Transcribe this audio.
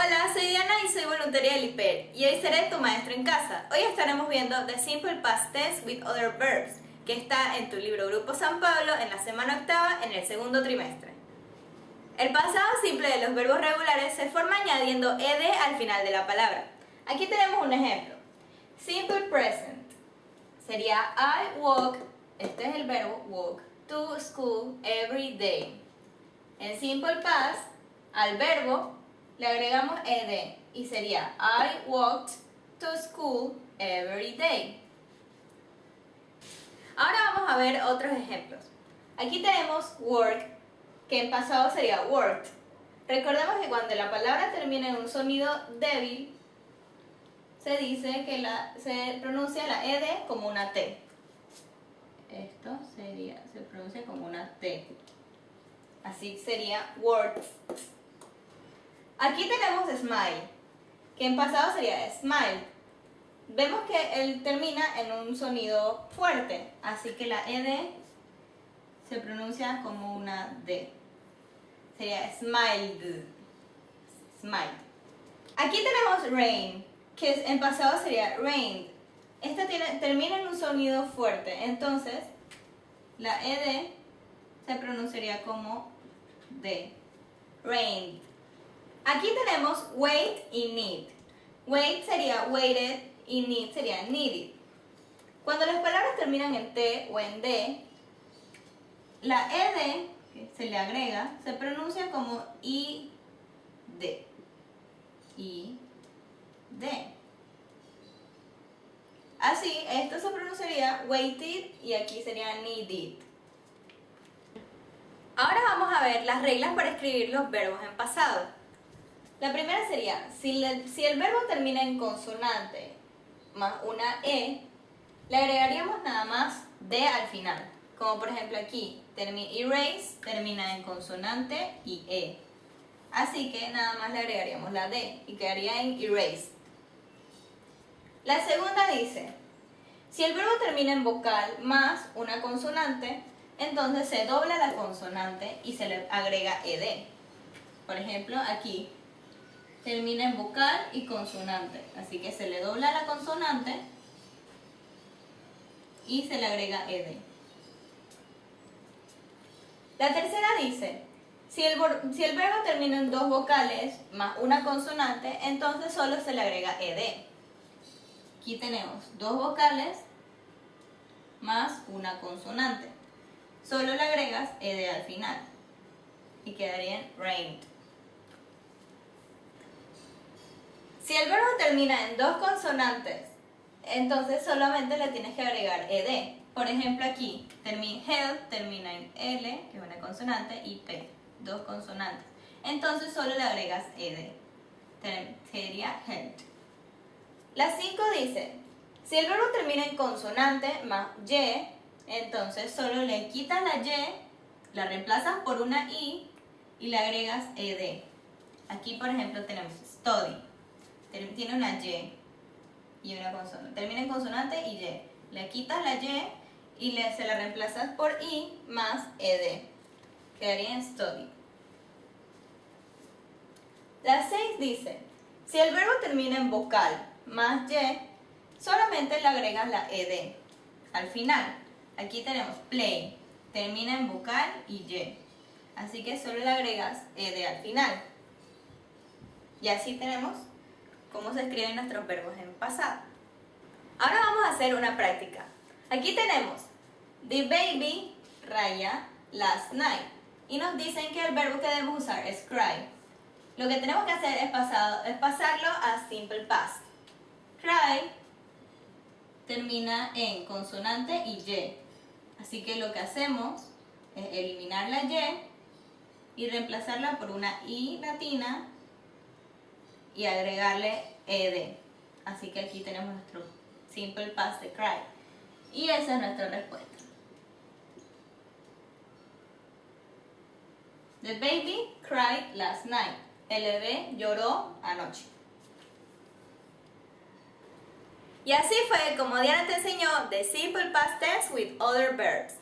Hola, soy Diana y soy voluntaria del IPER y hoy seré tu maestro en casa. Hoy estaremos viendo The Simple Past Tense with Other Verbs, que está en tu libro Grupo San Pablo en la semana octava en el segundo trimestre. El pasado simple de los verbos regulares se forma añadiendo ed al final de la palabra. Aquí tenemos un ejemplo. Simple Present sería I walk, este es el verbo walk, to school every day. En Simple Past, al verbo le agregamos ed y sería I walked to school every day. Ahora vamos a ver otros ejemplos. Aquí tenemos work, que en pasado sería worked. Recordemos que cuando la palabra termina en un sonido débil, se dice que se pronuncia la ed como una T. Esto se pronuncia como una T. Así sería worked. Aquí tenemos smile, que en pasado sería smile. Vemos que él termina en un sonido fuerte, así que la ed se pronuncia como una D. Sería smiled. Smiled. Aquí tenemos rain, que en pasado sería rained. Esta termina en un sonido fuerte, entonces la ed se pronunciaría como D. Rained. Aquí tenemos wait y need. Wait sería waited y need sería needed. Cuando las palabras terminan en T o en D, la ed que se le agrega se pronuncia como id. id. Así, esto se pronunciaría waited y aquí sería needed. Ahora vamos a ver las reglas para escribir los verbos en pasado. La primera sería, si el verbo termina en consonante más una E, le agregaríamos nada más D al final. Como por ejemplo aquí, erase termina en consonante y E. Así que nada más le agregaríamos la D y quedaría en erased. La segunda dice, si el verbo termina en vocal más una consonante, entonces se dobla la consonante y se le agrega ed. Por ejemplo, aquí termina en vocal y consonante, así que se le dobla la consonante y se le agrega ed. La tercera dice, si el verbo termina en dos vocales más una consonante, entonces solo se le agrega ed. Aquí tenemos dos vocales más una consonante. Solo le agregas ed al final y quedaría en rained. Si el verbo termina en dos consonantes, entonces solamente le tienes que agregar ed. Por ejemplo aquí, health termina en L, que es una consonante, y P, dos consonantes. Entonces solo le agregas ed. Sería health. La 5 dice, si el verbo termina en consonante más Y, entonces solo le quitas la Y, la reemplazas por una I y le agregas ed. Aquí por ejemplo tenemos study. Tiene una Y y una consonante. Termina en consonante y Y. Le quitas la Y y se la reemplazas por I más ed. Quedaría en study. La 6 dice, si el verbo termina en vocal más Y, solamente le agregas la ed al final. Aquí tenemos play. Termina en vocal y Y. Así que solo le agregas ed al final. Y así tenemos cómo se escriben nuestros verbos en pasado. Ahora vamos a hacer una práctica. Aquí tenemos the baby raya last night y nos dicen que el verbo que debemos usar es cry. Lo que tenemos que hacer es pasarlo a simple past. Cry termina en consonante y Y. Así que lo que hacemos es eliminar la Y reemplazarla por una I latina y agregarle ed. Así que aquí tenemos nuestro simple past de cry. Y esa es nuestra respuesta. The baby cried last night. El bebé lloró anoche. Y así fue como Diana te enseñó The Simple Past Tense with Other Verbs.